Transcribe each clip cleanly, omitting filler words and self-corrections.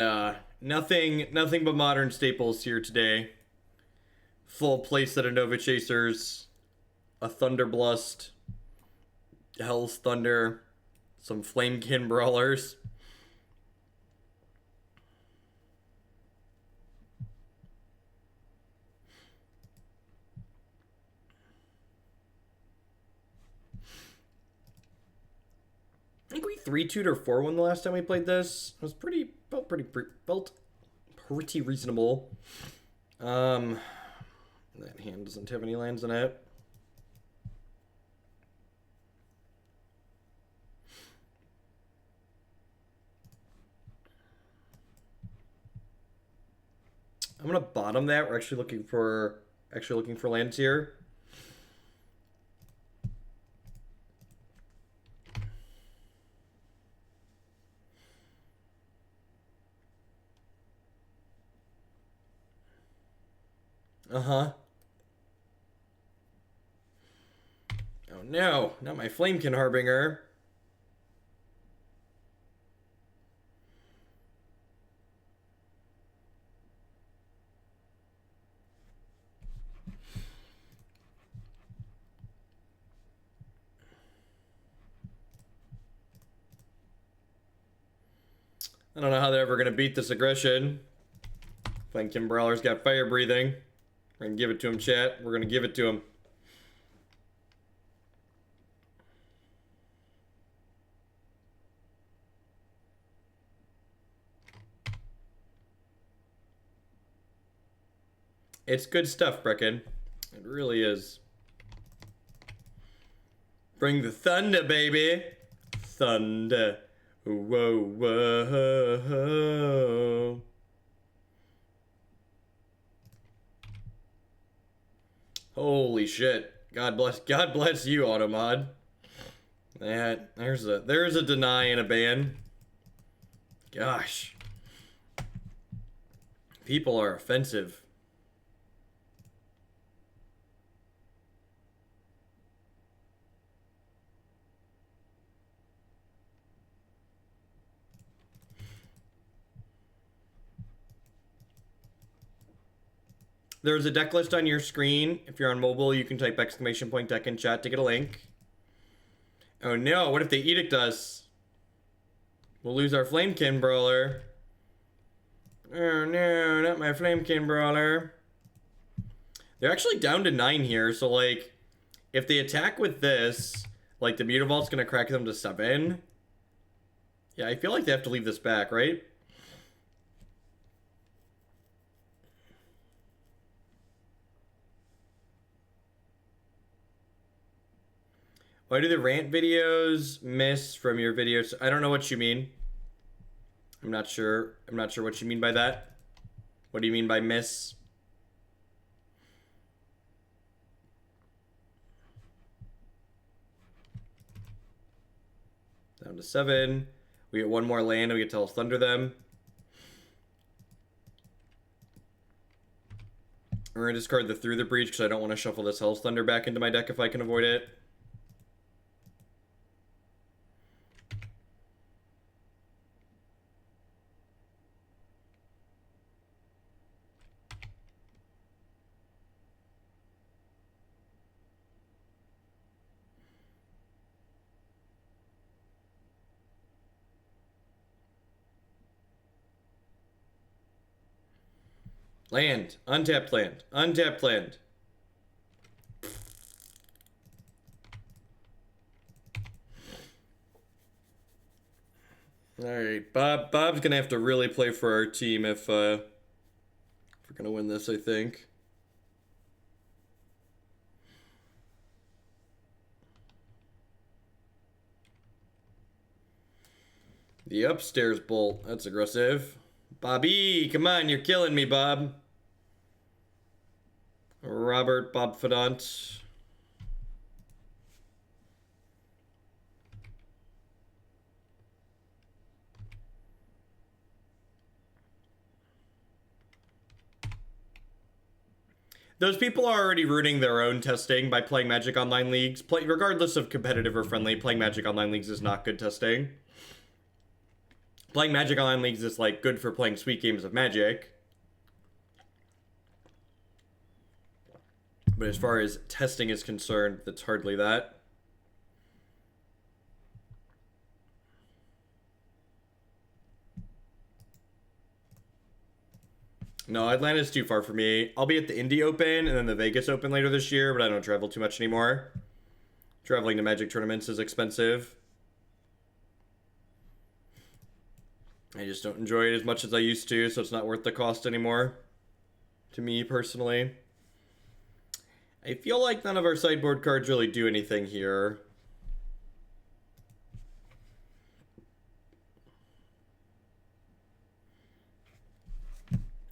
Nothing but modern staples here today. Full playset of Nova Chasers, a Thunderblust, Hell's Thunder, some Flamekin Brawlers. I think we 3-2'd or 4-1 the last time we played this. It was felt pretty reasonable. That hand doesn't have any lands in it. I'm gonna bottom that. We're actually looking for lands here. Uh-huh. Oh no, not my Flamekin Harbinger. I don't know how they're ever gonna beat this aggression. Flamekin Brawler's got fire breathing. We're gonna give it to him, chat. We're gonna give it to him. It's good stuff, Brecken. It really is. Bring the thunder, baby. Thunder. Whoa, whoa. Holy shit. God bless you, Automod. There's a deny and a ban. Gosh. People are offensive. There's a deck list on your screen. If you're on mobile, you can type !deck in chat to get a link. Oh no, what if they edict us? We'll lose our Flamekin Brawler. Oh no, not my Flamekin Brawler. They're actually down to 9 here, so like, if they attack with this, like the Mutavault's gonna crack them to 7. Yeah, I feel like they have to leave this back, right? Why do the rant videos miss from your videos? I don't know what you mean. I'm not sure what you mean by that. What do you mean by miss? Down to 7. We get one more land and we get to Thunder them. We're gonna discard the Through the Breach because I don't want to shuffle this Hell's Thunder back into my deck if I can avoid it. Land. Untapped land. Untapped land. Alright, Bob's gonna have to really play for our team if we're gonna win this, I think. The upstairs bolt. That's aggressive. Bobby, come on, you're killing me, Bob. Robert Bob Fedant. Those people are already ruining their own testing by playing Magic Online Leagues. Regardless of competitive or friendly, playing Magic Online Leagues is not good testing. Playing Magic Online Leagues is like good for playing sweet games of Magic. But as far as testing is concerned, that's hardly that. No, Atlanta's too far for me. I'll be at the Indy Open and then the Vegas Open later this year, but I don't travel too much anymore. Traveling to Magic tournaments is expensive. I just don't enjoy it as much as I used to, so it's not worth the cost anymore. To me, personally. I feel like none of our sideboard cards really do anything here.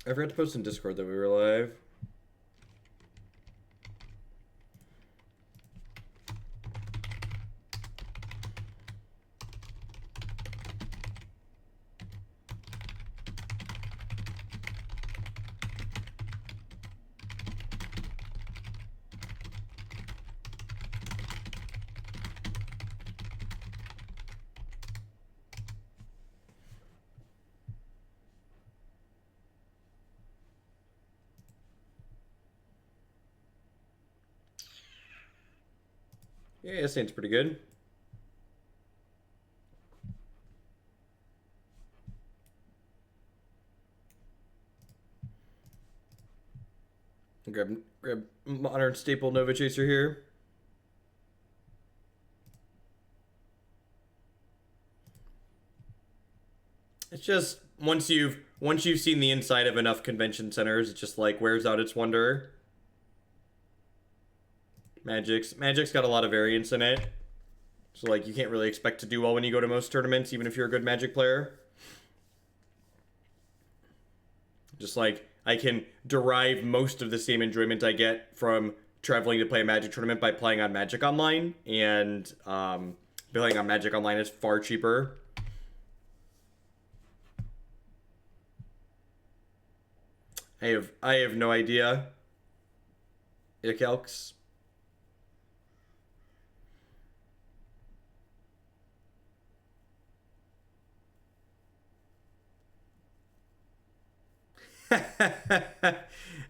I forgot to post in Discord that we were live. Yeah, that seems pretty good. Grab Modern Staple Nova Chaser here. It's just once you've seen the inside of enough convention centers, it just like wears out its wonder. Magic's got a lot of variance in it. So like you can't really expect to do well when you go to most tournaments, even if you're a good Magic player. Just like I can derive most of the same enjoyment I get from traveling to play a Magic tournament by playing on Magic Online, and playing on Magic Online is far cheaper. I have no idea. It calcs.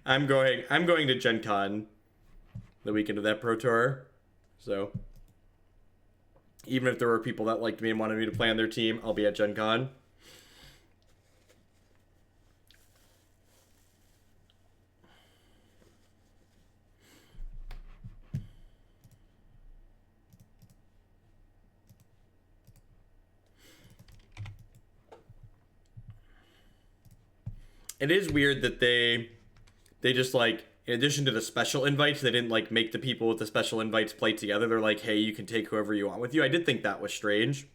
I'm going to Gen Con the weekend of that Pro Tour. So even if there were people that liked me and wanted me to play on their team, I'll be at Gen Con. It is weird that they just like, in addition to the special invites, they didn't like make the people with the special invites play together. They're like, hey, you can take whoever you want with you. I did think that was strange.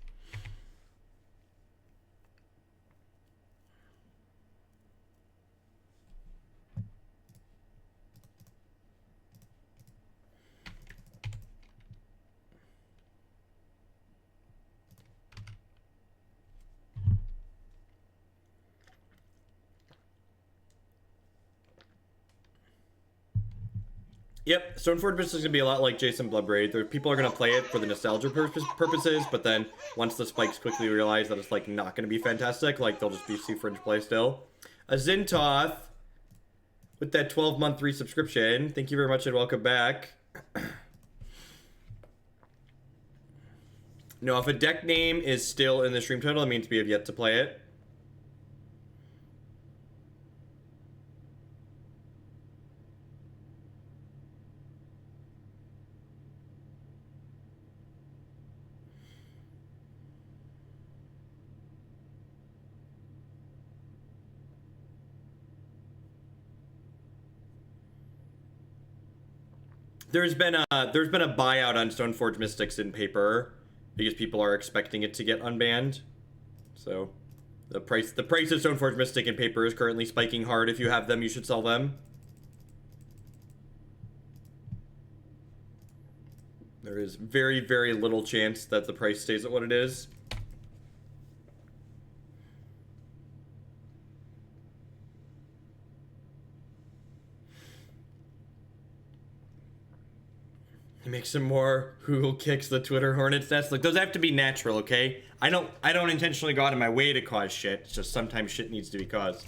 Yep, Stoneforge Mystics is going to be a lot like Jason Bloodbraid. People are going to play it for the nostalgia purposes, but then once the spikes quickly realize that it's like not going to be fantastic, like they'll just be see fringe play still. A Zintoth with that 12-month resubscription. Thank you very much and welcome back. No, if a deck name is still in the stream title, it means we have yet to play it. There's been a buyout on Stoneforge Mystics in paper because people are expecting it to get unbanned. So the price of Stoneforge Mystic in paper is currently spiking hard. If you have them, you should sell them. There is very, very little chance that the price stays at what it is. Make some more who kicks the Twitter hornet's nest. Like, those have to be natural, okay? I don't intentionally go out of my way to cause shit. It's just sometimes shit needs to be caused.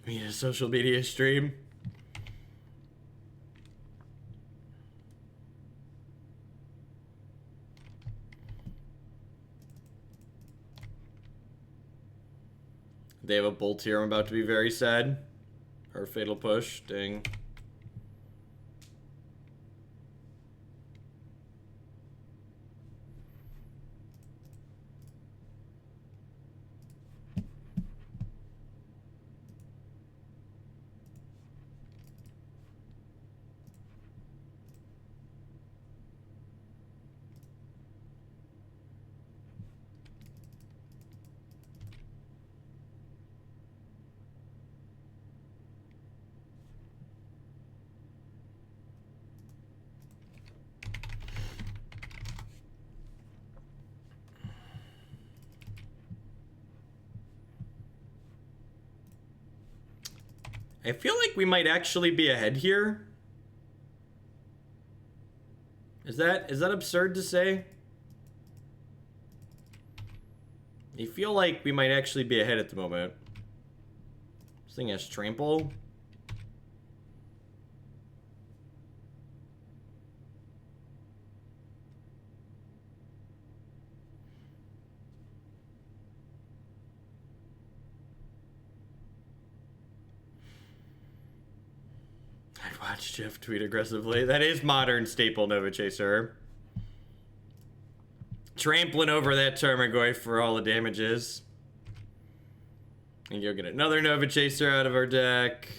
We need a social media stream. They have a bolt here. I'm about to be very sad. Or fatal push. Dang. I feel like we might actually be ahead here. Is that absurd to say? I feel like we might actually be ahead at the moment. This thing has trample. Watch Jeff tweet aggressively. That is modern staple Nova Chaser. Trampling over that Tarmogoyf for all the damages. And go get another Nova Chaser out of our deck.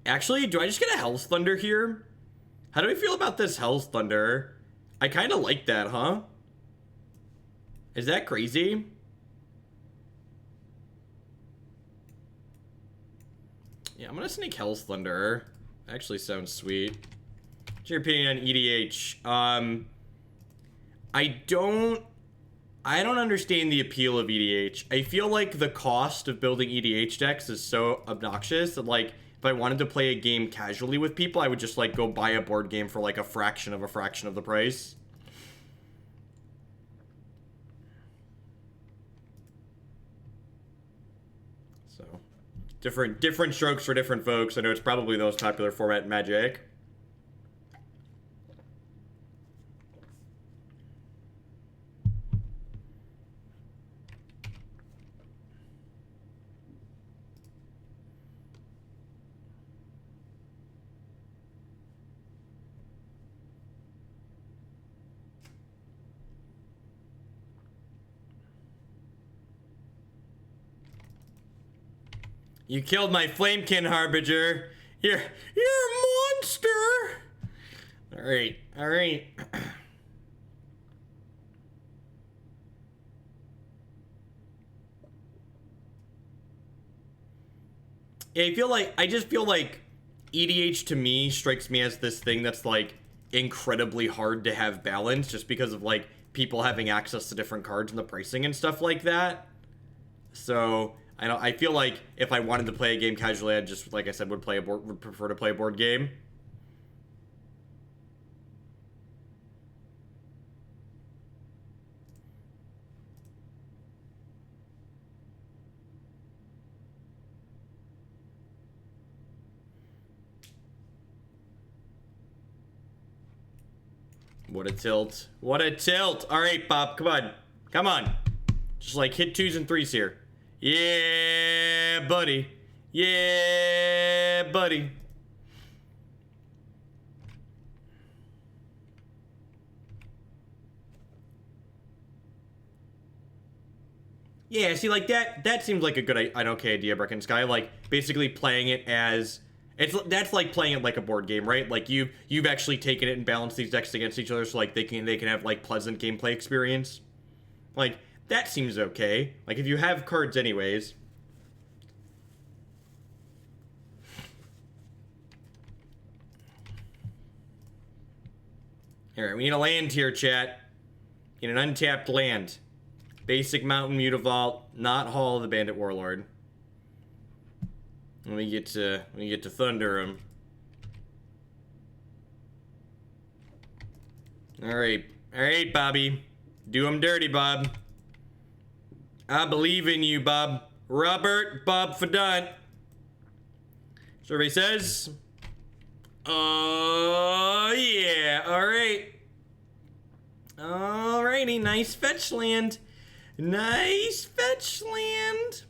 Actually, do I just get a Hell's Thunder here? How do we feel about this Hell's Thunder? I kind of like that, huh? Is that crazy? Yeah, I'm gonna sneak Hell's Thunder. Actually sounds sweet. What's your opinion on EDH? I don't understand the appeal of EDH. I feel like the cost of building EDH decks is so obnoxious that, like, if I wanted to play a game casually with people, I would just, like, go buy a board game for, like, a fraction of the price. So, different strokes for different folks. I know it's probably the most popular format in Magic. You killed my Flamekin Harbinger. You're a monster. All right. Yeah, I just feel like EDH to me strikes me as this thing that's, like, incredibly hard to have balanced just because of, like, people having access to different cards and the pricing and stuff like that. So I feel like if I wanted to play a game casually, I'd just, like I said, would prefer to play a board game. What a tilt. What a tilt. All right, Bob, come on. Come on. Just, like, hit 2s and 3s here. Yeah, buddy. Yeah, buddy. Yeah, see, like, that seems like a good, an okay idea, Brecken Sky. Like, basically playing it as That's like playing it like a board game, right? Like you've actually taken it and balanced these decks against each other, so like they can have like pleasant gameplay experience. Like that seems okay. Like if you have cards anyways. Alright, we need a land here, chat. In an untapped land. Basic Mountain Mutavault, not Hall of the Bandit Warlord. Let me get to thunder him. Alright, Bobby. Do him dirty, Bob. I believe in you, Bob. Robert Bob Fadant. Survey says. Oh, yeah. Alright. Alrighty, nice fetch land. Nice fetch land.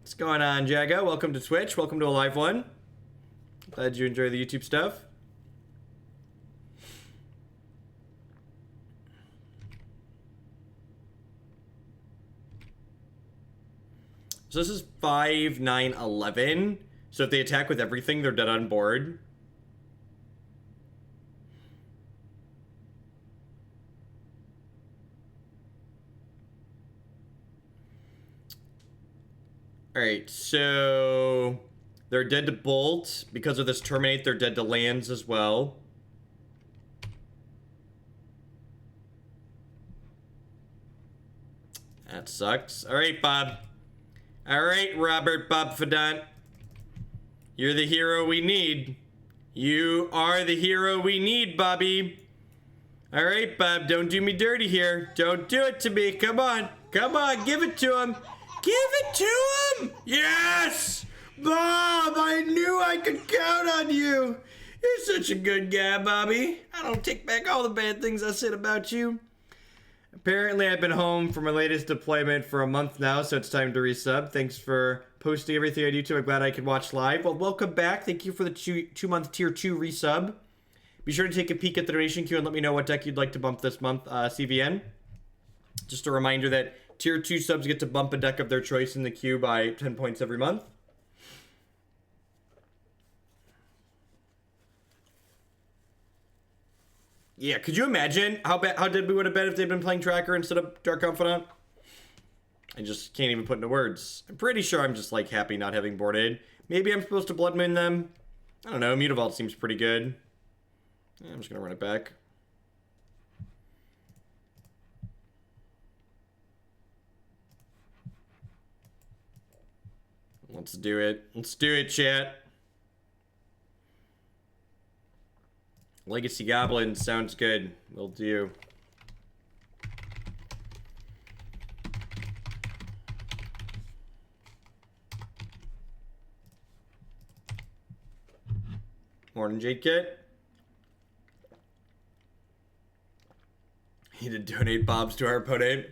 What's going on, Jago? Welcome to Twitch. Welcome to a live one. Glad you enjoy the YouTube stuff. So this is 5, 9, 11. So if they attack with everything, they're dead on board. Alright, so they're dead to Bolt. Because of this Terminate, they're dead to lands as well. That sucks. Alright, Bob. Alright, Robert Bob Fadant. You're the hero we need. You are the hero we need, Bobby. Alright, Bob, don't do me dirty here. Don't do it to me. Come on. Come on, give it to him. Give it to him! Yes! Bob, I knew I could count on you. You're such a good guy, Bobby. I don't take back all the bad things I said about you. Apparently, I've been home for my latest deployment for a month now, so it's time to resub. Thanks for posting everything on YouTube. I'm glad I could watch live. Well, welcome back. Thank you for the two-month Tier 2 resub. Be sure to take a peek at the donation queue and let me know what deck you'd like to bump this month, CVN. Just a reminder that Tier 2 subs get to bump a deck of their choice in the queue by 10 points every month. Yeah, could you imagine how dead we would have been if they'd been playing Tracker instead of Dark Confidant? I just can't even put into words. I'm pretty sure I'm just, like, happy not having board aid. Maybe I'm supposed to Bloodmoon them. I don't know, Mutavault seems pretty good. Yeah, I'm just gonna run it back. Let's do it. Let's do it, chat. Legacy Goblin sounds good. Will do. Morning, Jade Kit. Need to donate Bobs to our opponent.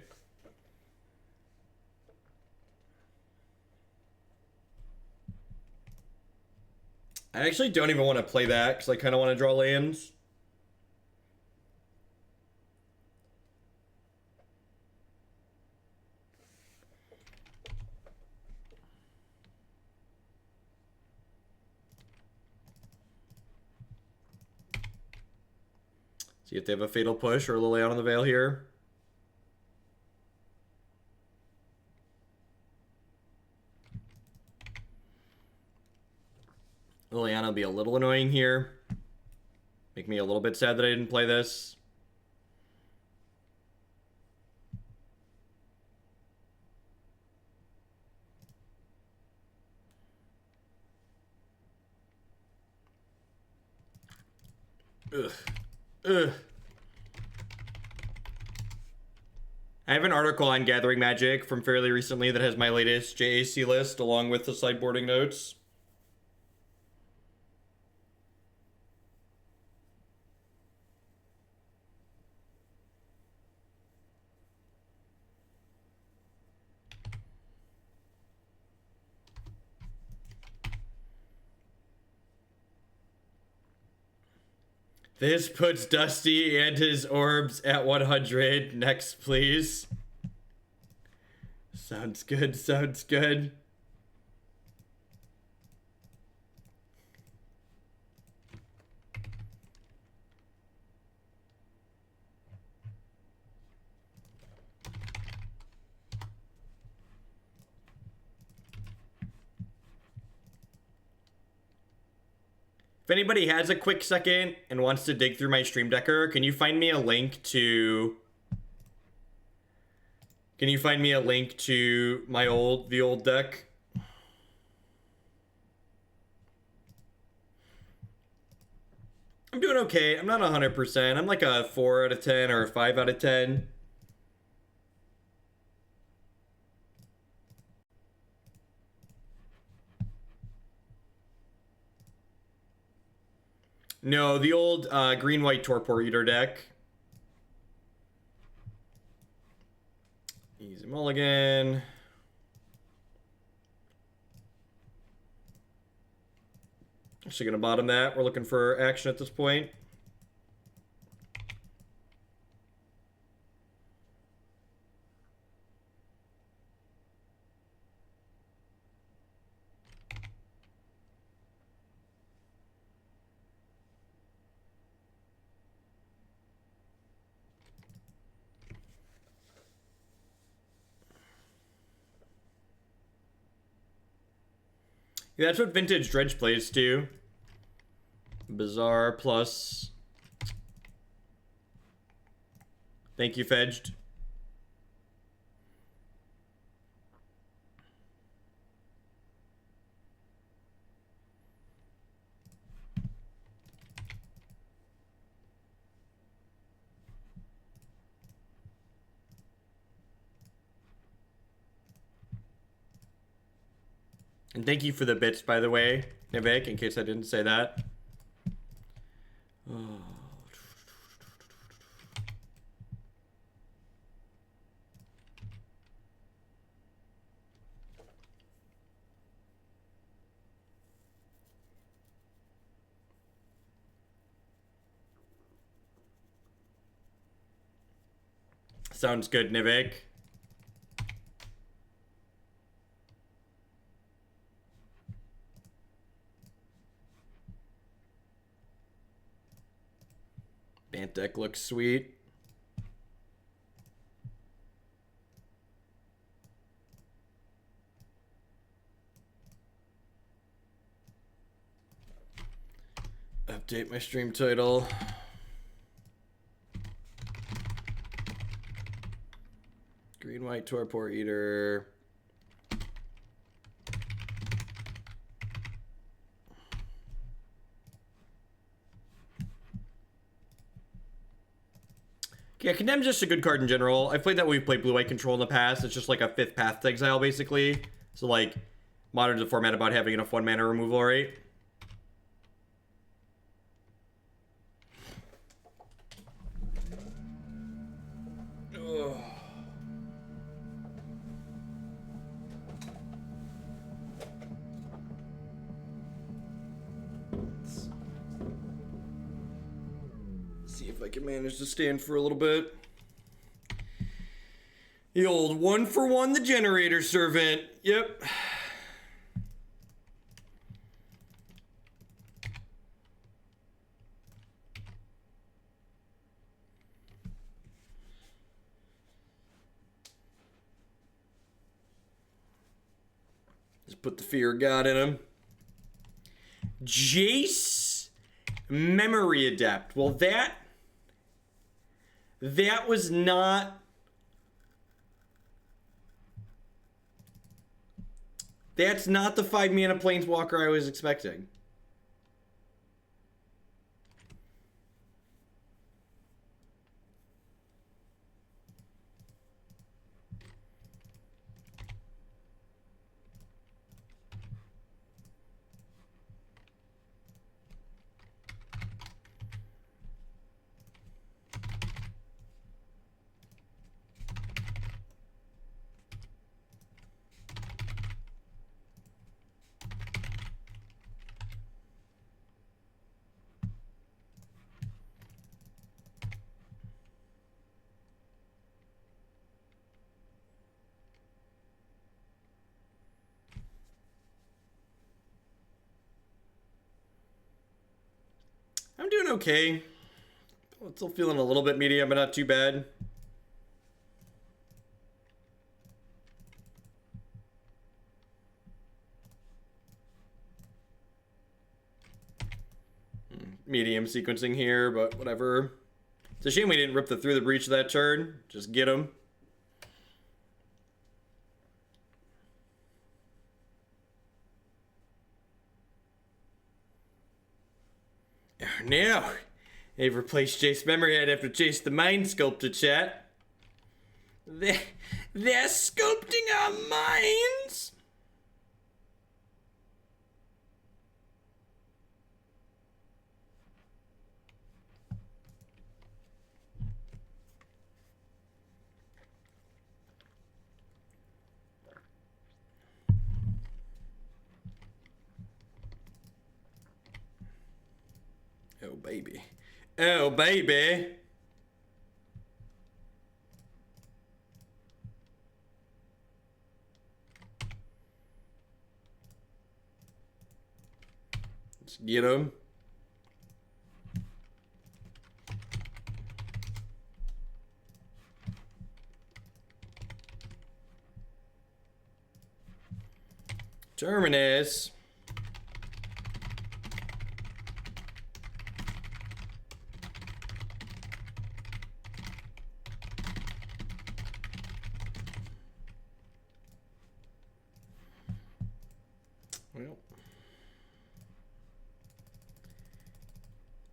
I actually don't even want to play that because I kind of want to draw lands. See if they have a Fatal Push or a Liliana on the Veil here. Liliana will be a little annoying here. Make me a little bit sad that I didn't play this. Ugh. Ugh. I have an article on Gathering Magic from fairly recently that has my latest JAC list along with the sideboarding notes. This puts Dusty and his orbs at 100. Next, please. Sounds good, sounds good. If anybody has a quick second and wants to dig through my Stream Decker, can you find me a link to... Can you find me a link to my the old deck? I'm doing okay. I'm not 100%. I'm like a 4 out of 10 or a 5 out of 10. No, the old green-white Torpor Eater deck. Easy mulligan. Actually gonna bottom that. We're looking for action at this point. Yeah, that's what Vintage Dredge plays too. Bizarre plus. Thank you, Fedged. And thank you for the bits, by the way, Nivek, in case I didn't say that. Oh. Sounds good, Nivek. Bant deck looks sweet. Update my stream title. Green-white Torpor Eater. Yeah, Condemn's just a good card in general. I've played that when we've played Blue-White Control in the past. It's just like a 5th path to exile, basically. So, like, Modern's a format about having enough 1-mana removal rate. Ugh. See if I can manage to stand for a little bit. The old 1-for-1 the generator servant. Yep. Just put the fear of God in him. Jace Memory Adept. Well, that was not... That's not the 5-mana Planeswalker I was expecting. I'm doing okay. Still feeling a little bit medium, but not too bad. Medium sequencing here, but whatever. It's a shame we didn't rip through the breach of that turn. Just get him. Now, they've replaced Jace Memory. I'd have to chase the Mind Sculptor, chat. They're sculpting our minds. Oh, baby. Oh, baby. Let's get him. Terminus. Well,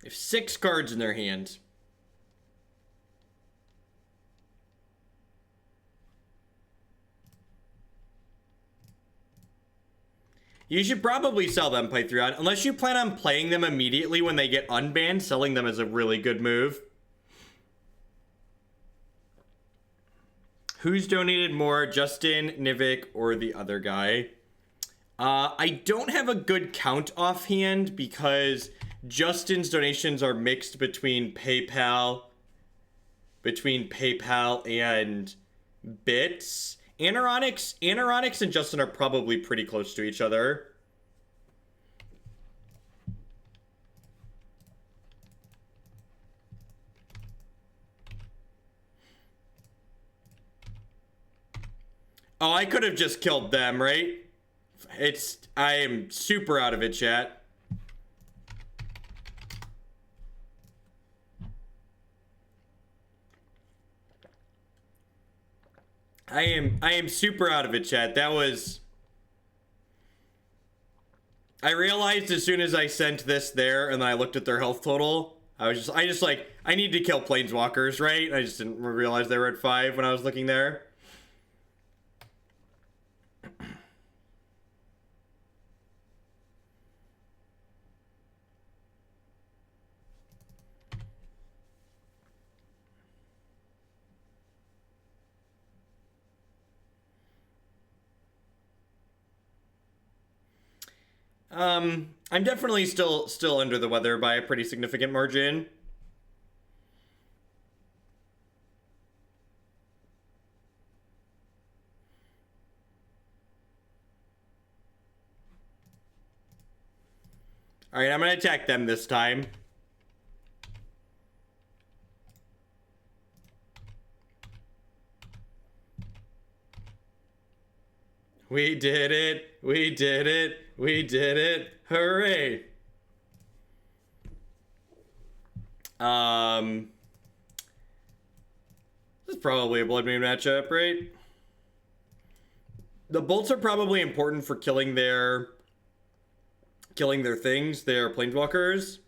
they have 6 cards in their hand. You should probably sell them, Pythrion. Unless you plan on playing them immediately when they get unbanned, selling them is a really good move. Who's donated more, Justin, Nivik, or the other guy? I don't have a good count offhand because Justin's donations are mixed between PayPal and bits. Anoronics and Justin are probably pretty close to each other. Oh, I could have just killed them, right? I am super out of it, chat. I am super out of it, chat. That was... I realized as soon as I sent this there and then I looked at their health total, I just like, I need to kill planeswalkers, right? I just didn't realize they were at 5 when I was looking there. I'm definitely still under the weather by a pretty significant margin. All right, I'm gonna attack them this time. We did it! We did it! We did it! Hooray! This is probably a Blood Moon matchup, right? The bolts are probably important for killing their things, their planeswalkers.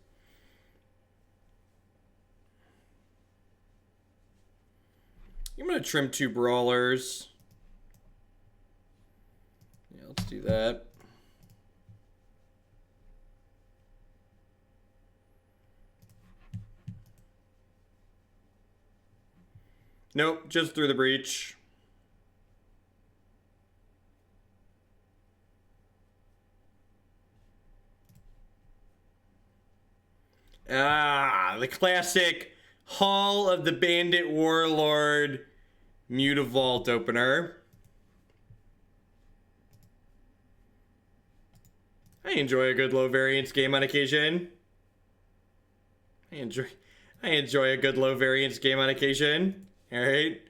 I'm gonna trim 2 brawlers. Yeah, let's do that. Nope, just through the breach. Ah, the classic Hall of the Bandit Warlord Mutavault opener. I enjoy a good low variance game on occasion. I enjoy a good low variance game on occasion. All right.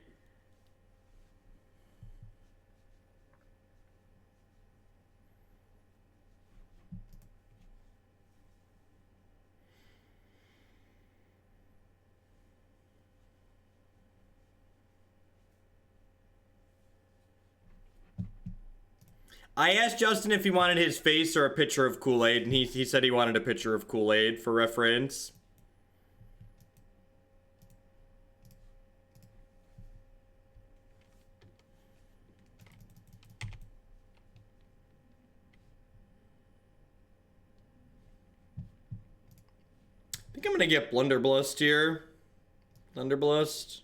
I asked Justin if he wanted his face or a picture of Kool-Aid, and he said he wanted a picture of Kool-Aid for reference. I think I'm gonna get Blunderblust here. Thunderblust.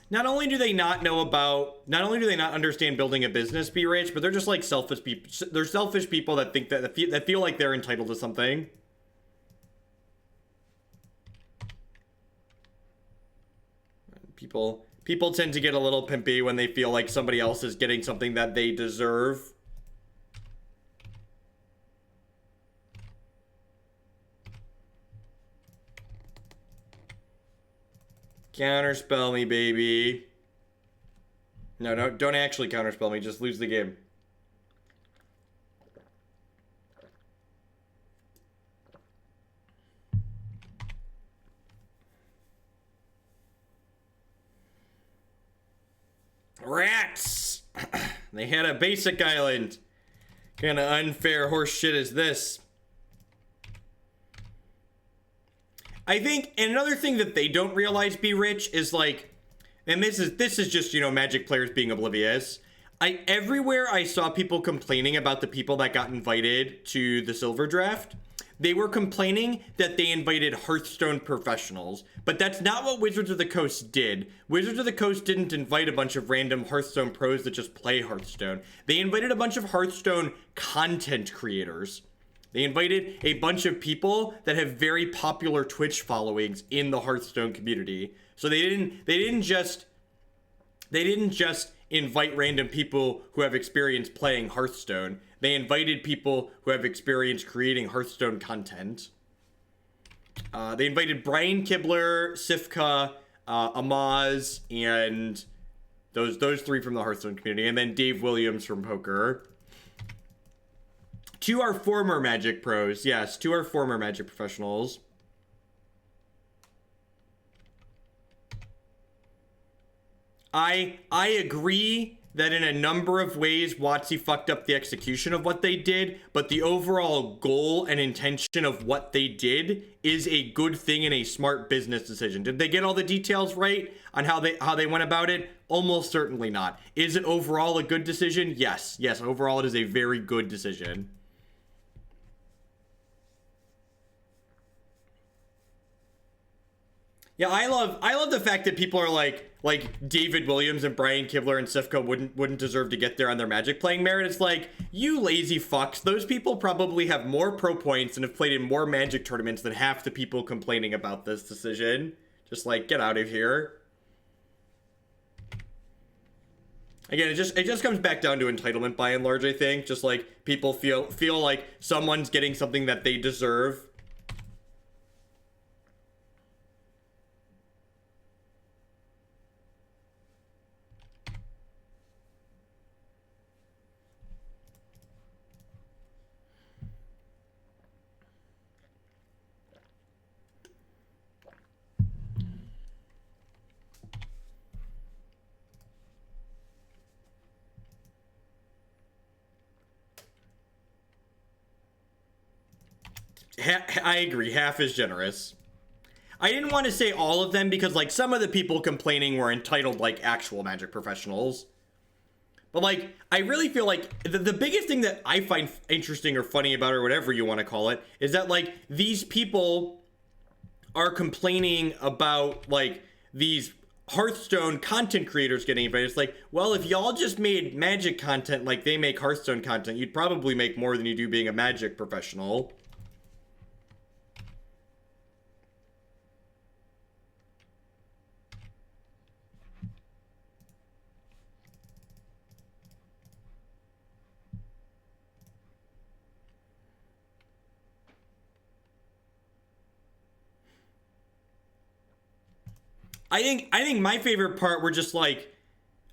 Not only do they not understand building a business, be rich, but they're just like selfish people. They're selfish people that think that feel like they're entitled to something. People tend to get a little pimpy when they feel like somebody else is getting something that they deserve. Counterspell me, baby. No, don't actually counterspell me. Just lose the game. Rats! They had a basic island. Kind of unfair horse shit is this? I think, and another thing that they don't realize, be rich, is like, and this is just, you know, Magic players being oblivious. Everywhere I saw people complaining about the people that got invited to the silver draft, they were complaining that they invited Hearthstone professionals, but that's not what Wizards of the Coast did. Wizards of the Coast didn't invite a bunch of random Hearthstone pros that just play Hearthstone. They invited a bunch of Hearthstone content creators. They invited a bunch of people that have very popular Twitch followings in the Hearthstone community. So they didn't just invite random people who have experience playing Hearthstone. They invited people who have experience creating Hearthstone content. They invited Brian Kibler, Sifka, Amaz, and those three from the Hearthstone community, and then Dave Williams from Poker. To our former Magic pros, yes, to our former Magic professionals. I agree that in a number of ways WotC fucked up the execution of what they did, but the overall goal and intention of what they did is a good thing and a smart business decision. Did they get all the details right on how they went about it? Almost certainly not. Is it overall a good decision? Yes, overall it is a very good decision. Yeah, I love the fact that people are like David Williams and Brian Kibler and Sifka wouldn't deserve to get there on their Magic playing merit. It's like, you lazy fucks. Those people probably have more pro points and have played in more Magic tournaments than half the people complaining about this decision. Just like, get out of here. Again, it just comes back down to entitlement by and large, I think. Just like people feel like someone's getting something that they deserve. I agree, half is generous. I didn't want to say all of them because, like, some of the people complaining were entitled, like, actual Magic professionals. But, like, I really feel like the biggest thing that I find interesting or funny about, or whatever you want to call it, is that, like, these people are complaining about, like, these Hearthstone content creators getting invited. It's like, well, if y'all just made Magic content like they make Hearthstone content, you'd probably make more than you do being a Magic professional. I think my favorite part were just like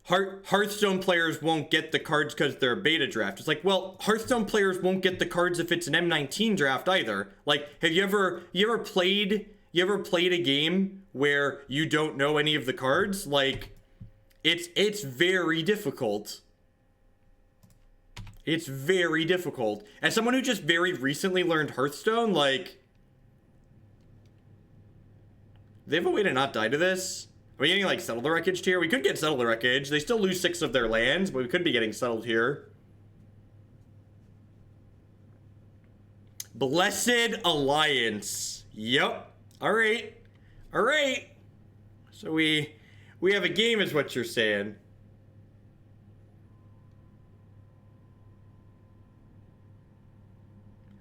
Hearthstone players won't get the cards because they're a beta draft. It's like, well, Hearthstone players won't get the cards if it's an M19 draft either. Like, have you ever played a game where you don't know any of the cards? Like, it's very difficult. It's very difficult. As someone who just very recently learned Hearthstone, like, they have a way to not die to this? Are we getting, like, Settle the Wreckage here? We could get Settle the Wreckage. They still lose 6 of their lands, but we could be getting settled here. Blessed Alliance. Yep. Alright. Alright. So we have a game is what you're saying.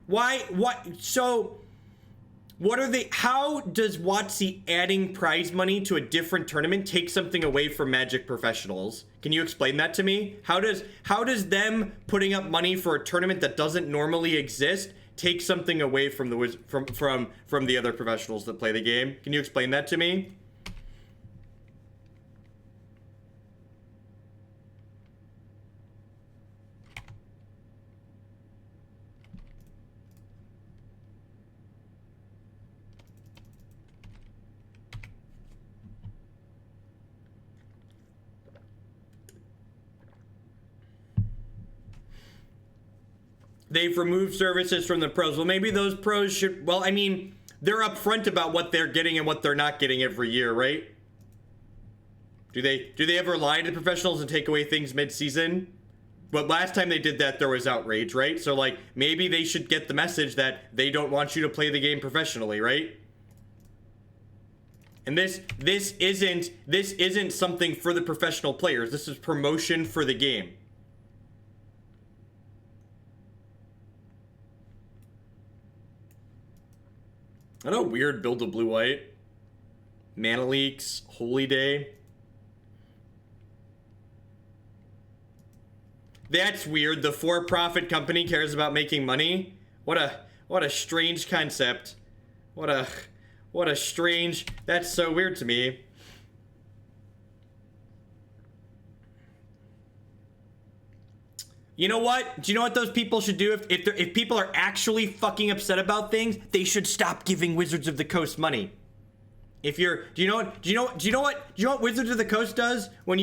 Why? What? So... what are they? How does WotC adding prize money to a different tournament take something away from Magic professionals? Can you explain that to me? How does them putting up money for a tournament that doesn't normally exist take something away from the from the other professionals that play the game? Can you explain that to me? They've removed services from the pros. Well, maybe those pros should... well, I mean, they're upfront about what they're getting and what they're not getting every year, right? Do they ever lie to professionals and take away things mid-season? But last time they did that, there was outrage, right? So, like, maybe they should get the message that they don't want you to play the game professionally, right? And this isn't something for the professional players. This is promotion for the game. I know, weird build of blue-white. Mana leaks, Holy Day. That's weird. The for-profit company cares about making money. What a strange concept. What a strange... that's so weird to me. You know what? Do you know what those people should do? If people are actually fucking upset about things, they should stop giving Wizards of the Coast money. If you're, do you know what Wizards of the Coast does when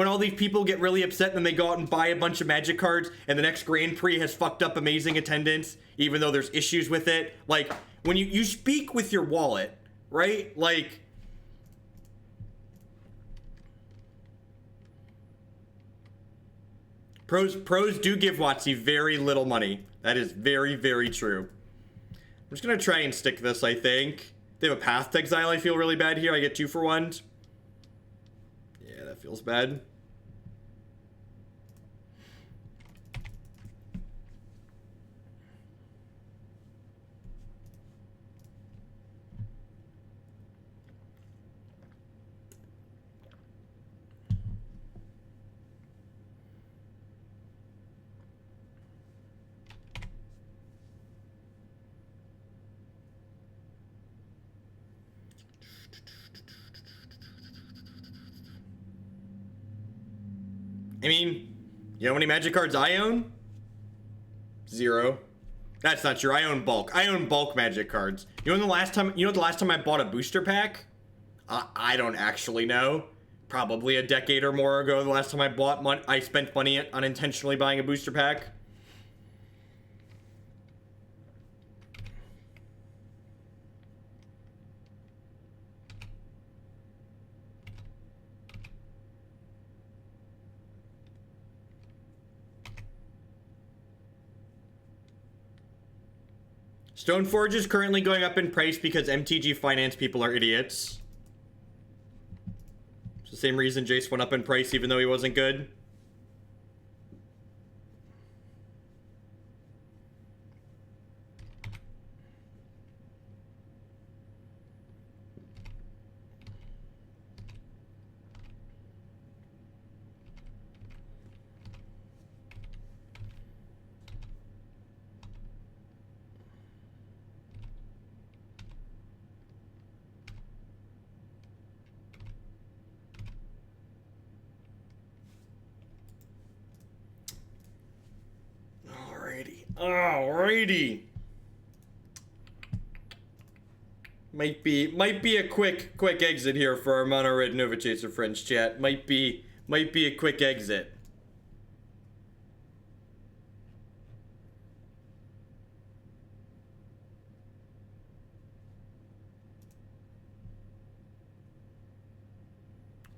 all these people get really upset and then they go out and buy a bunch of Magic cards and the next Grand Prix has fucked up amazing attendance, even though there's issues with it? Like, when you speak with your wallet, right? Like, Pros do give WotC very little money. That is very, very true. I'm just gonna try and stick this, I think. They have a Path to Exile. I feel really bad here. I get 2 for 1. Yeah, that feels bad. I mean, you know how many Magic cards I own? 0. That's not true. I own bulk. I own bulk Magic cards. You know the last time I bought a booster pack? I don't actually know. Probably a decade or more ago, the last time I spent money unintentionally buying a booster pack. Stoneforge is currently going up in price because MTG finance people are idiots. It's the same reason Jace went up in price even though he wasn't good. Alrighty. Might be a quick exit here for our mono red Nova Chaser friends chat. Might be a quick exit.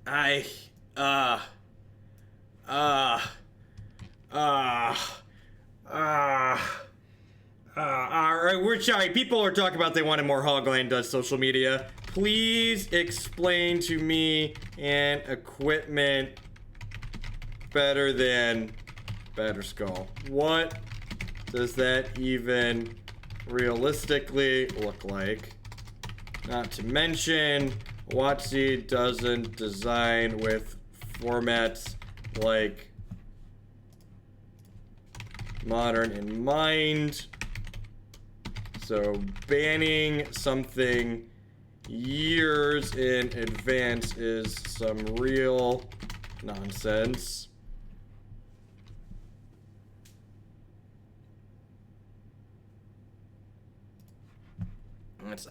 Alright, we're sorry. People are talking about they wanted more Hogland does social media. Please explain to me an equipment better than Batterskull. What does that even realistically look like? Not to mention, WotC doesn't design with formats like Modern in mind. So banning something years in advance is some real nonsense.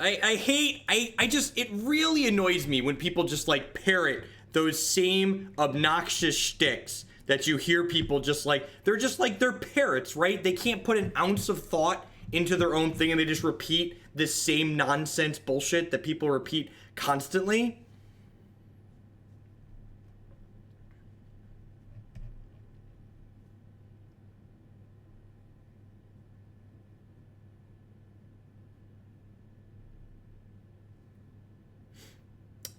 I just, it really annoys me when people just like parrot those same obnoxious shticks that you hear people just like, they're parrots, right? They can't put an ounce of thought into their own thing and they just repeat this same nonsense bullshit that people repeat constantly.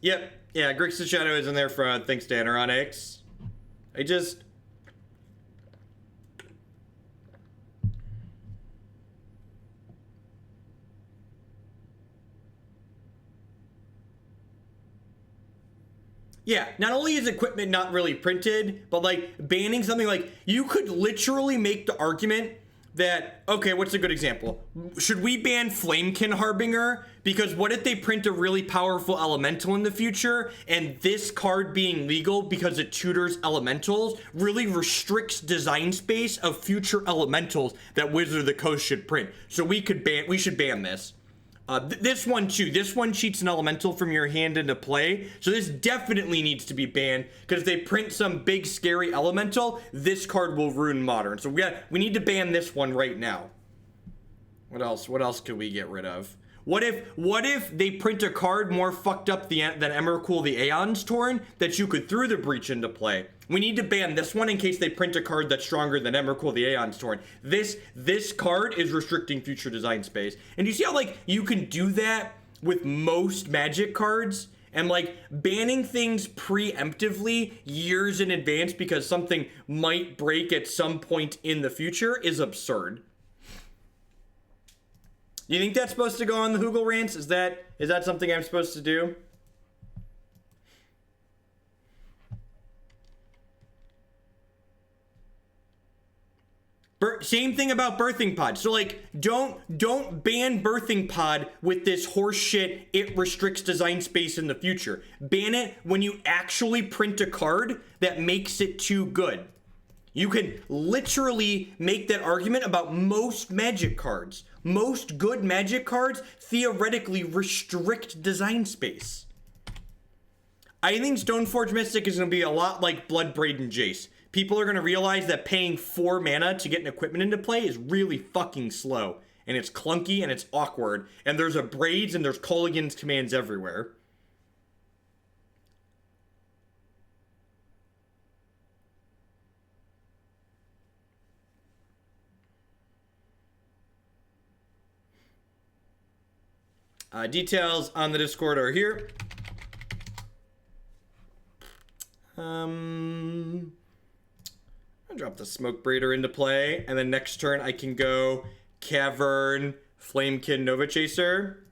Yep. Yeah, Grixis Shadow is in there for thanks to Anoronics. I just... Yeah, not only is equipment not really printed, but like banning something like, you could literally make the argument that, okay, what's a good example? Should we ban Flamekin Harbinger? Because what if they print a really powerful elemental in the future, and this card being legal because it tutors elementals really restricts design space of future elementals that Wizard of the Coast should print. So we should ban this. This one too. This one cheats an elemental from your hand into play. So this definitely needs to be banned, because if they print some big scary elemental, this card will ruin Modern. So we need to ban this one right now. What else could we get rid of? What if they print a card more fucked up than Emrakul the Aeons Torn that you could throw the Breach into play? We need to ban this one in case they print a card that's stronger than Emrakul the Aeons Torn. This card is restricting future design space. And you see how like you can do that with most Magic cards? And like banning things preemptively years in advance because something might break at some point in the future is absurd. You think that's supposed to go on the Hoogle rants? Is that something I'm supposed to do? Same thing about Birthing Pod. So like, don't ban Birthing Pod with this horse shit, it restricts design space in the future. Ban it when you actually print a card that makes it too good. You can literally make that argument about most Magic cards. Most good Magic cards theoretically restrict design space. I think Stoneforge Mystic is going to be a lot like Bloodbraid and Jace. People are going to realize that paying 4 mana to get an equipment into play is really fucking slow. And it's clunky and it's awkward. And there's Abrades and there's Kolaghan's commands everywhere. Details on the Discord are here. I'll drop the Smokebraider into play, and then next turn I can go Cavern, Flamekin, Nova Chaser.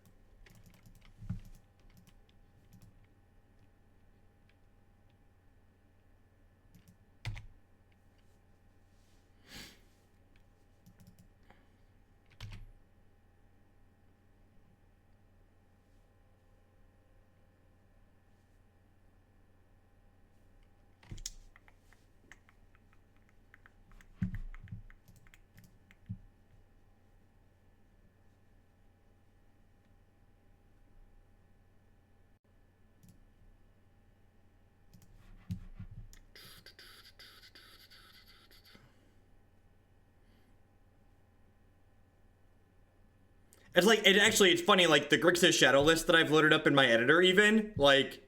It's like, it's funny, like, the Grixis Shadow list that I've loaded up in my editor even, like,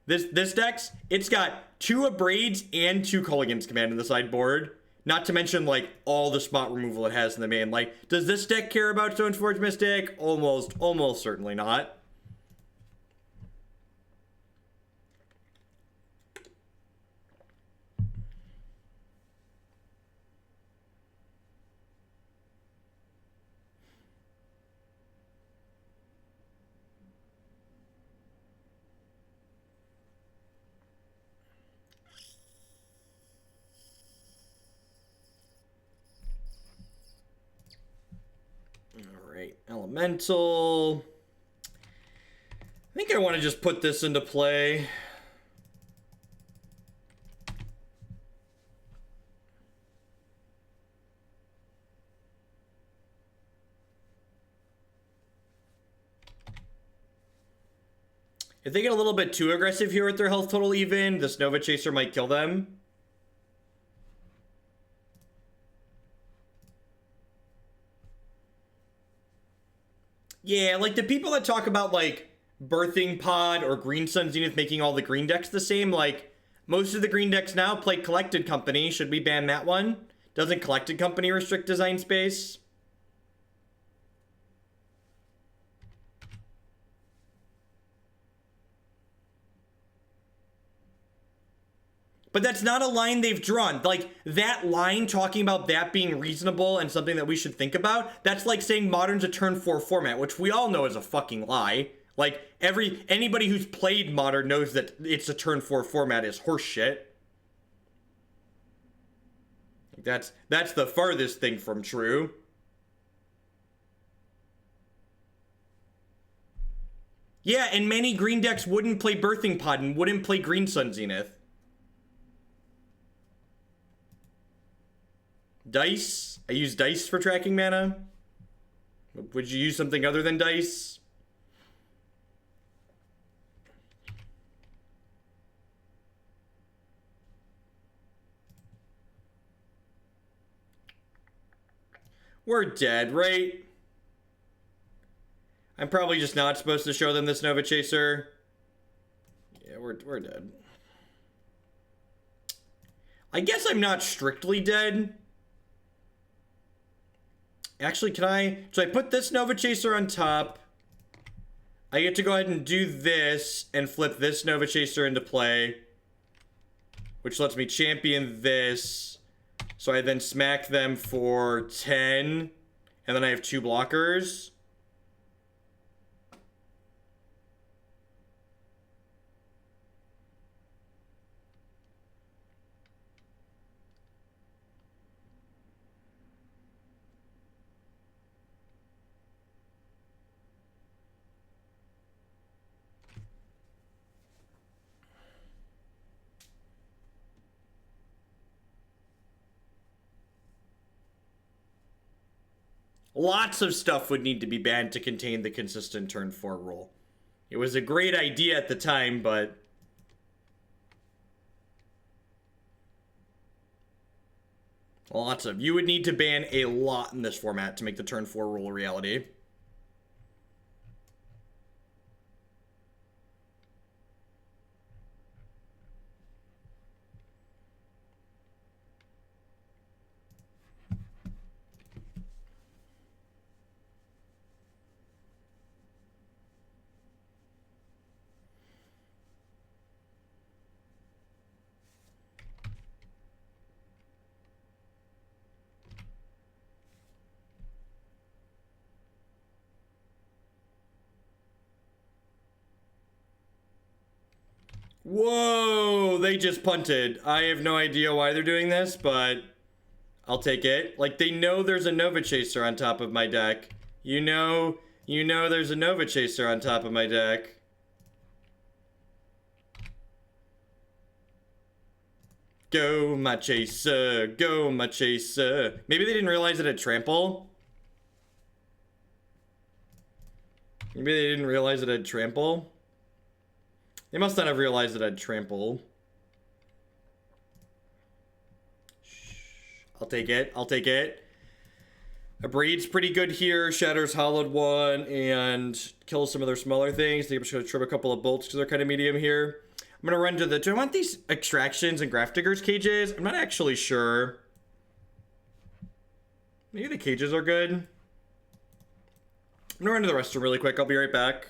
this deck's, it's got 2 Abrades and 2 Culligan's Command in the sideboard. Not to mention, like, all the spot removal it has in the main. Like, does this deck care about Stoneforge Mystic? Almost certainly not. Elemental. I think I want to just put this into play. If they get a little bit too aggressive here with their health total even, this Nova Chaser might kill them. Yeah, like the people that talk about like Birthing Pod or Green Sun Zenith making all the green decks the same, like most of the green decks now play Collected Company. Should we ban that one? Doesn't Collected Company restrict design space? But that's not a line they've drawn. Like, that line talking about that being reasonable and something that we should think about, that's like saying Modern's a turn 4 format, which we all know is a fucking lie. Like, anybody who's played Modern knows that it's a turn 4 format is horseshit. That's the farthest thing from true. Yeah, and many green decks wouldn't play Birthing Pod and wouldn't play Green Sun Zenith. Dice? I use dice for tracking mana. Would you use something other than dice? We're dead, right? I'm probably just not supposed to show them this Nova Chaser. Yeah, we're dead. I guess I'm not strictly dead. Actually, should I put this Nova Chaser on top? I get to go ahead and do this and flip this Nova Chaser into play, which lets me champion this. So I then smack them for 10, and then I have 2 blockers. Lots of stuff would need to be banned to contain the consistent turn 4 rule. It was a great idea at the time, but you would need to ban a lot in this format to make the turn 4 rule a reality. Whoa, they just punted. I have no idea why they're doing this, but I'll take it. Like, they know there's a Nova Chaser on top of my deck. You know there's a Nova Chaser on top of my deck. Go, my chaser. Go, my chaser. Maybe they didn't realize it had trample. Maybe they didn't realize it had trample. They must not have realized it had trample. Shh. I'll take it. I'll take it. Abrade's pretty good here. Shatters Hollowed one and kills some of their smaller things. I think I'm just going to trim a couple of bolts because they're kind of medium here. I'm going to run to the... Do I want these extractions and Grafdigger's cages? I'm not actually sure. Maybe the cages are good. I'm going to run to the restroom really quick. I'll be right back.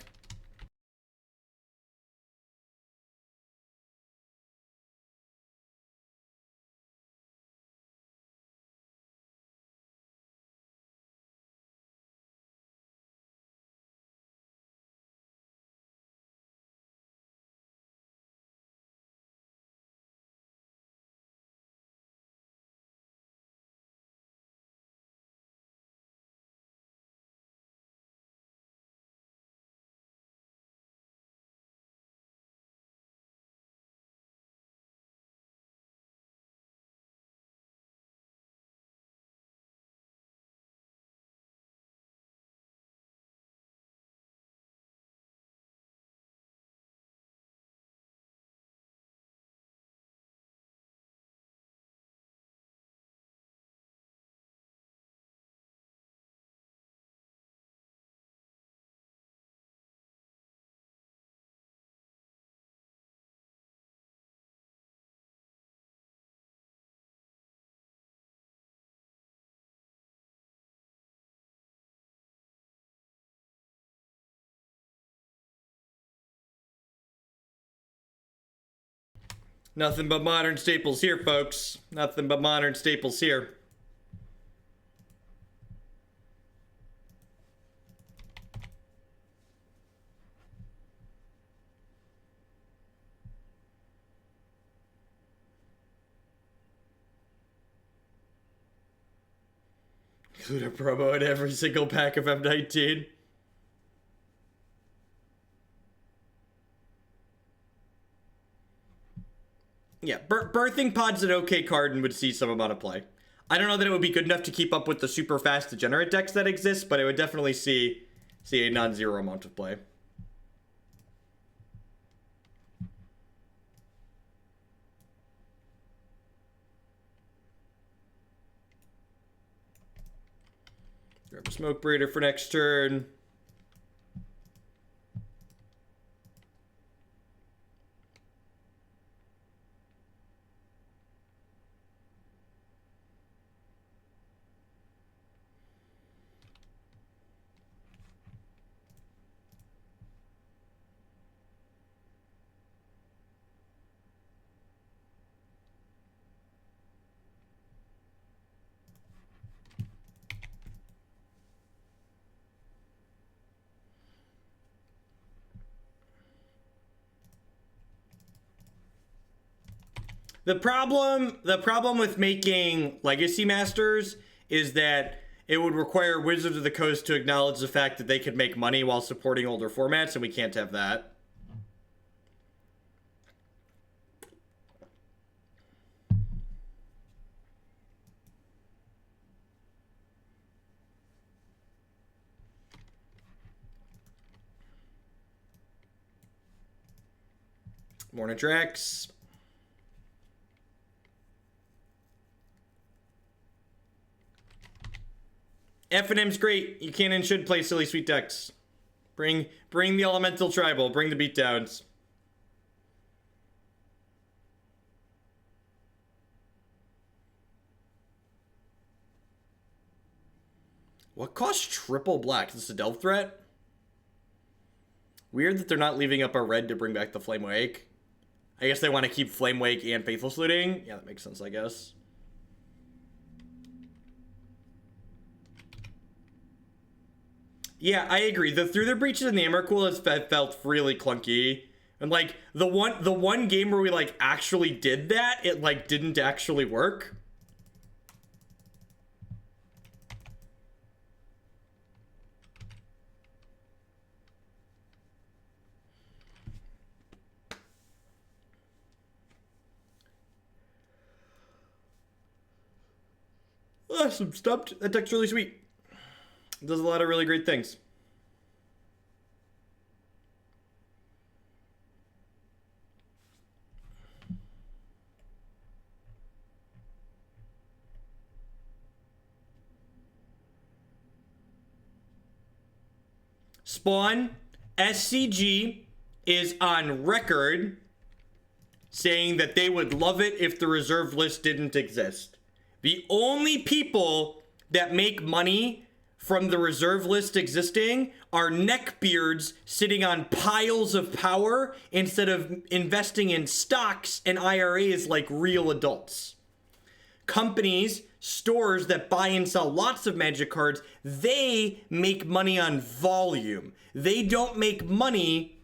Nothing but modern staples here, folks. Nothing but modern staples here. Include a promo in every single pack of M19. Yeah, Birthing Pod's an okay card and would see some amount of play. I don't know that it would be good enough to keep up with the super fast degenerate decks that exist, but it would definitely see a non-zero amount of play. Grab a Smokebraider for next turn. The problem with making Legacy Masters is that it would require Wizards of the Coast to acknowledge the fact that they could make money while supporting older formats, and we can't have that. Morning, Drex. F&M's great. You can and should play silly sweet decks. Bring the Elemental Tribal. Bring the beatdowns. What costs triple black? Is this a Delve threat? Weird that they're not leaving up a red to bring back the Flame Wake. I guess they want to keep Flame Wake and Faithless Looting. Yeah, that makes sense, I guess. Yeah, I agree. Through the breaches in the Emrakul has felt really clunky. And like the one game where we like actually did that, it like didn't actually work. Some stumped. That deck's really sweet. It does a lot of really great things. Spawn, SCG is on record saying that they would love it if the reserve list didn't exist. The only people that make money from the reserve list existing are neckbeards sitting on piles of power instead of investing in stocks and IRAs like real adults. Companies, stores that buy and sell lots of Magic cards, they make money on volume. They don't make money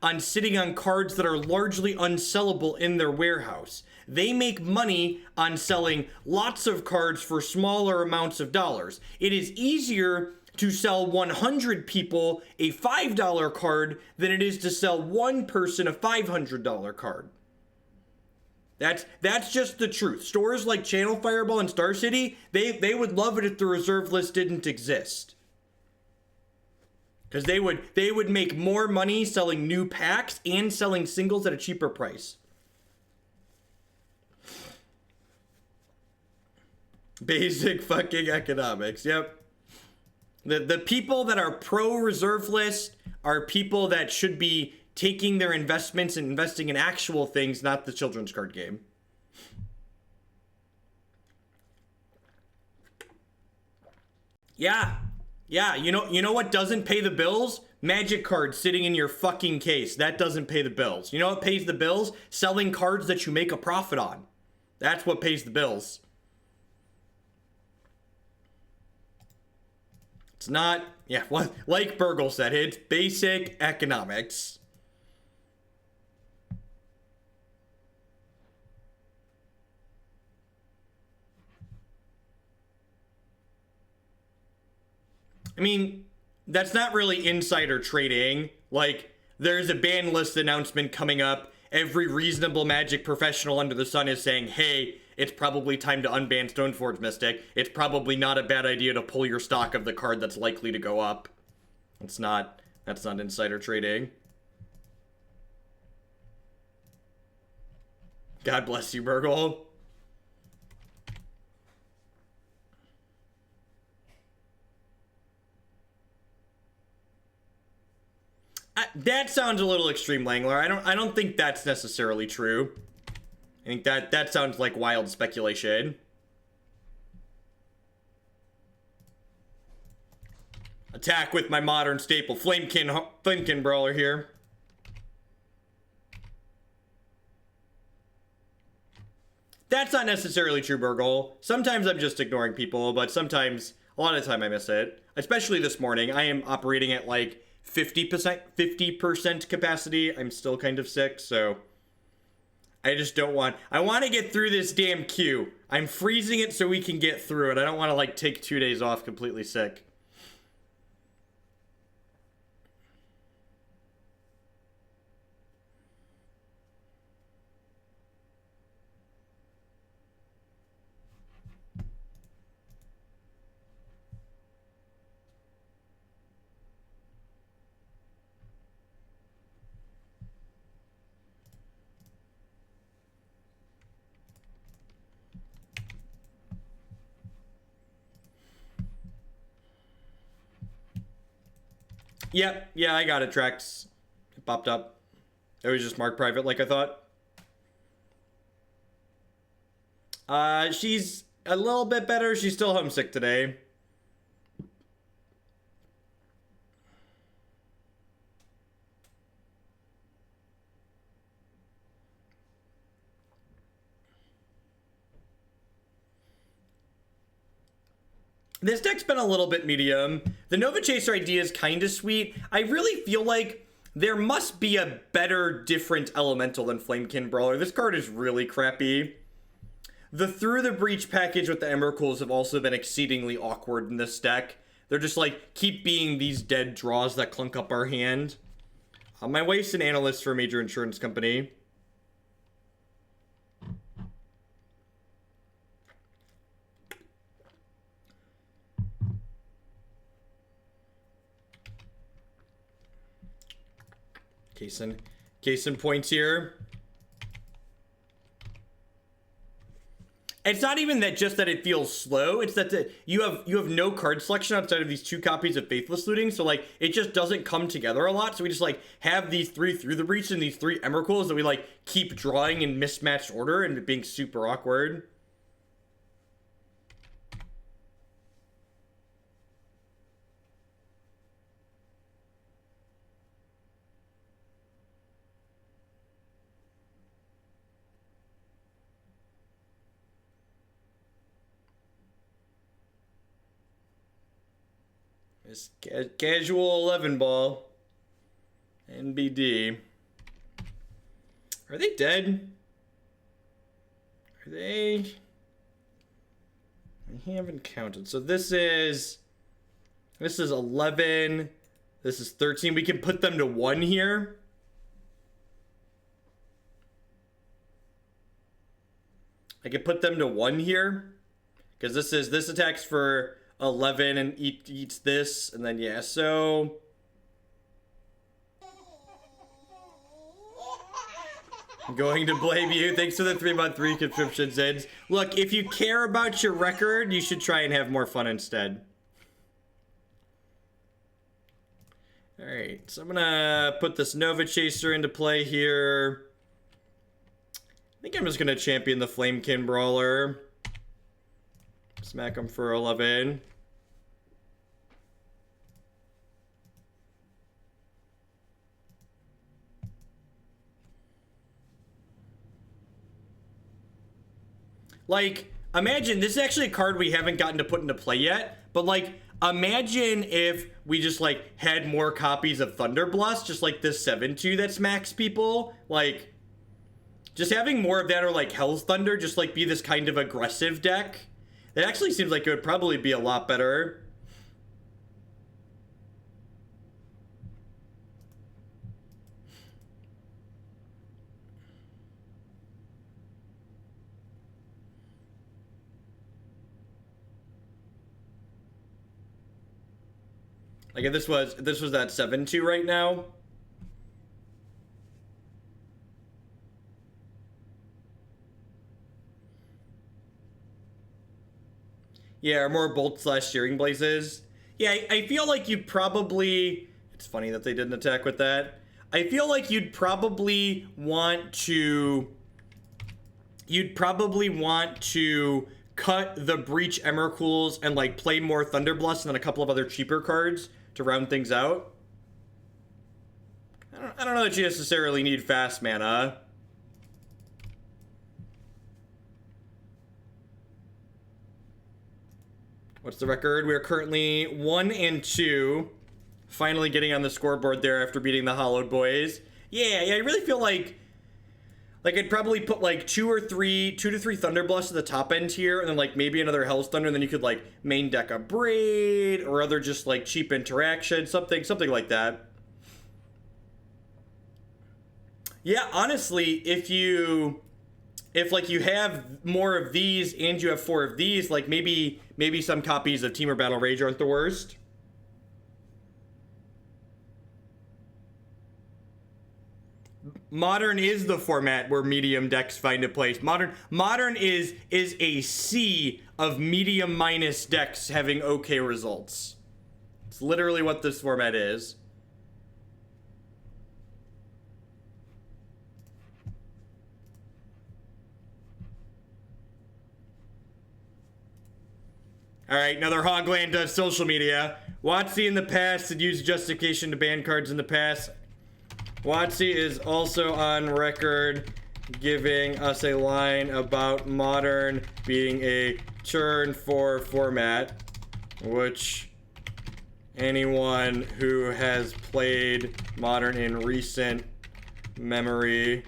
on sitting on cards that are largely unsellable in their warehouse. They make money on selling lots of cards for smaller amounts of dollars. It is easier to sell 100 people a $5 card than it is to sell one person a $500 card. That's just the truth. Stores like Channel Fireball and Star City, they would love it if the reserve list didn't exist. Because they would make more money selling new packs and selling singles at a cheaper price. Basic fucking economics, yep. The people that are pro-reserve list are people that should be taking their investments and investing in actual things, not the children's card game. Yeah, you know what doesn't pay the bills? Magic cards sitting in your fucking case. That doesn't pay the bills. You know what pays the bills? Selling cards that you make a profit on. That's what pays the bills. It's not, yeah, like Burgle said, it's basic economics. I mean, that's not really insider trading. Like, there's a ban list announcement coming up. Every reasonable Magic professional under the sun is saying, hey, it's probably time to unban Stoneforge Mystic. It's probably not a bad idea to pull your stock of the card that's likely to go up. That's not insider trading. God bless you, Burgle. That sounds a little extreme, Langler. I don't think that's necessarily true. I think that sounds like wild speculation. Attack with my modern staple, Flamekin Brawler here. That's not necessarily true, Burgle. Sometimes I'm just ignoring people, but sometimes, a lot of the time I miss it. Especially this morning. I am operating at like 50% capacity. I'm still kind of sick, so I just don't want, I want to get through this damn queue. I'm freezing it so we can get through it. I don't want to like take 2 days off completely sick. Yep, yeah, I got it, Trex. It popped up. It was just marked private like I thought. She's a little bit better. She's still homesick today. This deck's been a little bit medium. The Nova Chaser idea is kind of sweet. I really feel like there must be a better, different elemental than Flamekin Brawler. This card is really crappy. The Through the Breach package with the Emrakuls have also been exceedingly awkward in this deck. They're just like, keep being these dead draws that clunk up our hand. My wife's an analyst for a major insurance company. Case in points here. It's not even that just that it feels slow. It's that you have no card selection outside of these 2 copies of Faithless Looting. So like it just doesn't come together a lot. So we just like have these 3 Through the Breach and these 3 Emrakuls that we like keep drawing in mismatched order and it being super awkward. This casual 11 ball. NBD. Are they dead? Are they? I haven't counted. So this is 11. This is 13. We can put them to 1 here. I can put them to 1 here. Because this attacks for 11 and eats this, and then yeah, so I'm going to blame you. Thanks for the 3-month resubscription, Zids. Look, if you care about your record, you should try and have more fun instead. Alright, so I'm gonna put this Nova Chaser into play here. I think I'm just gonna champion the Flamekin Brawler. Smack him for 11. Like, imagine, this is actually a card we haven't gotten to put into play yet, but like, imagine if we just like had more copies of Thunderblust, just like this 7-2 that smacks people. Like, just having more of that, or like Hell's Thunder, just like be this kind of aggressive deck. It actually seems like it would probably be a lot better. Like if this was that 7-2 right now. Yeah, or more Bolt / Shearing Blazes. Yeah, I feel like you'd probably... It's funny that they didn't attack with that. I feel like you'd probably want to... cut the Breach Emrakuls and like play more Thunderblust and then a couple of other cheaper cards to round things out. I don't know that you necessarily need fast mana. What's the record? We are currently 1-2. Finally getting on the scoreboard there after beating the Hollowed Boys. Yeah, I really feel like I'd probably put like 2 to 3 Thunderblusts at the top end here, and then like maybe another Hell's Thunder, and then you could like main deck Abrade or other just like cheap interaction, something like that. Yeah, honestly, if like you have more of these and you have 4 of these, like maybe some copies of Team or Battle Rage aren't the worst. Modern is the format where medium decks find a place. Modern is a sea of medium minus decks having okay results. It's literally what this format is. Alright, another Hogland does social media. WotC in the past had used justification to ban cards in the past. WotC is also on record giving us a line about Modern being a turn 4 format, which anyone who has played Modern in recent memory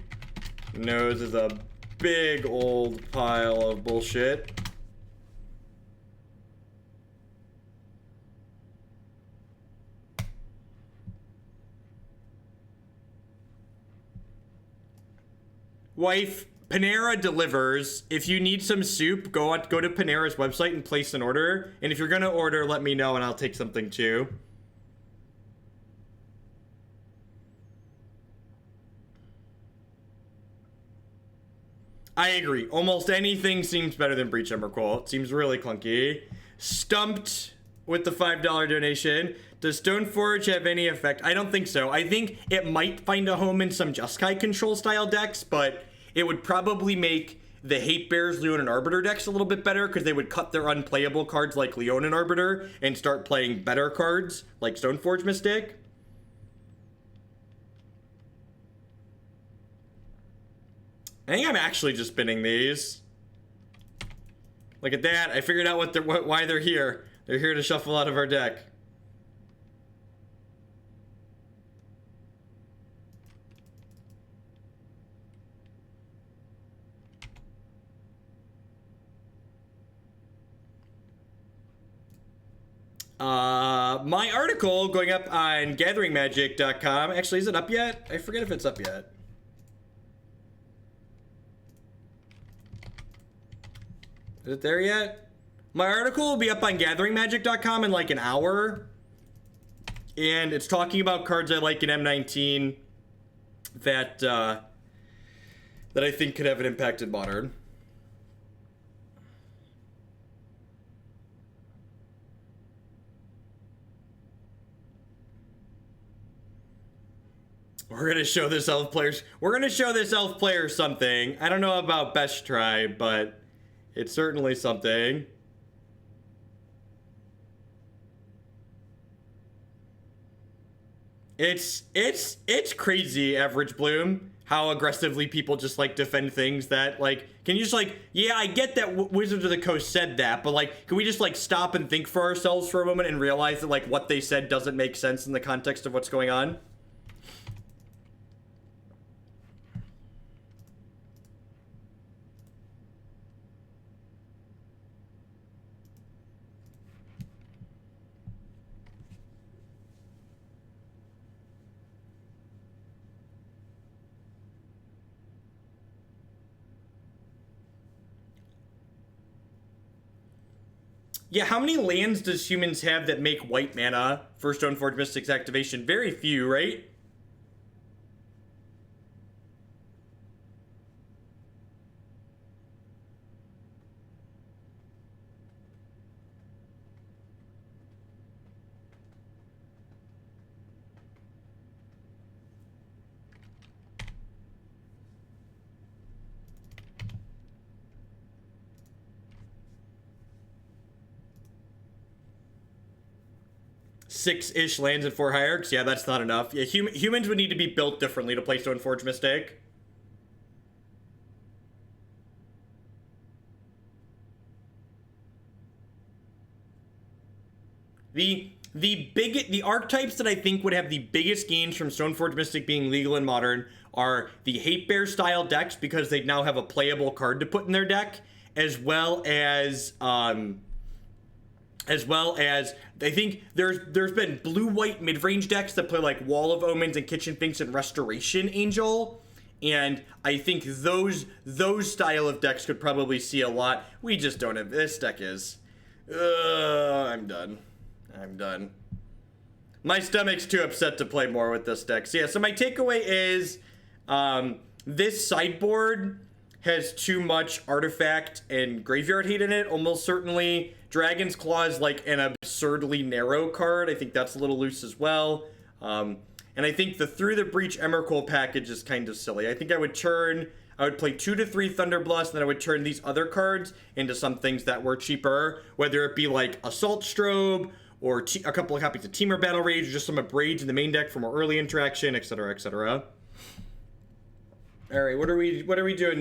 knows is a big old pile of bullshit. Wife, Panera delivers. If you need some soup, go to Panera's website and place an order. And if you're gonna order, let me know and I'll take something too. I agree. Almost anything seems better than Breach Emrakul. It seems really clunky. Stumped with the $5 donation. Does Stoneforge have any effect? I don't think so. I think it might find a home in some Jeskai control style decks, but it would probably make the Hate Bears, Leonin Arbiter decks a little bit better because they would cut their unplayable cards like Leonin Arbiter and start playing better cards like Stoneforge Mystic. I think I'm actually just spinning these. Look at that. I figured out why they're here. They're here to shuffle out of our deck. My article going up on gatheringmagic.com. Actually, is it up yet? I forget if it's up yet. Is it there yet? My article will be up on gatheringmagic.com in like an hour. And it's talking about cards I like in M19 that I think could have an impact in Modern. We're gonna show this elf player something. I don't know about best try, but it's certainly something. It's crazy, Average Bloom, how aggressively people just like defend things that like, can you just like, yeah, I get that Wizards of the Coast said that, but like, can we just like stop and think for ourselves for a moment and realize that like what they said doesn't make sense in the context of what's going on? Yeah, how many lands does humans have that make white mana for Stoneforge Mystic's activation? Very few, right? Six-ish lands and 4 hierarchs. Yeah, that's not enough. Yeah, humans would need to be built differently to play Stoneforge Mystic. The archetypes that I think would have the biggest gains from Stoneforge Mystic being legal in Modern are the Hate Bear style decks, because they now have a playable card to put in their deck, as well as I think there's been blue-white mid-range decks that play like Wall of Omens and Kitchen Finks and Restoration Angel, and I think those style of decks could probably see a lot. We just don't have, this deck is, I'm done. My stomach's too upset to play more with this deck. So yeah, so my takeaway is this sideboard has too much artifact and graveyard hate in it. Almost certainly Dragon's Claw is like an absurdly narrow card. I think that's a little loose as well. And I think the Through the Breach Emrakul package is kind of silly. I think I would play 2 to 3 Thunderblust, and then I would turn these other cards into some things that were cheaper, whether it be like Assault Strobe, or a couple of copies of Temur Battle Rage, or just some Abrades in the main deck for more early interaction, etc., etc. All right, what are we doing?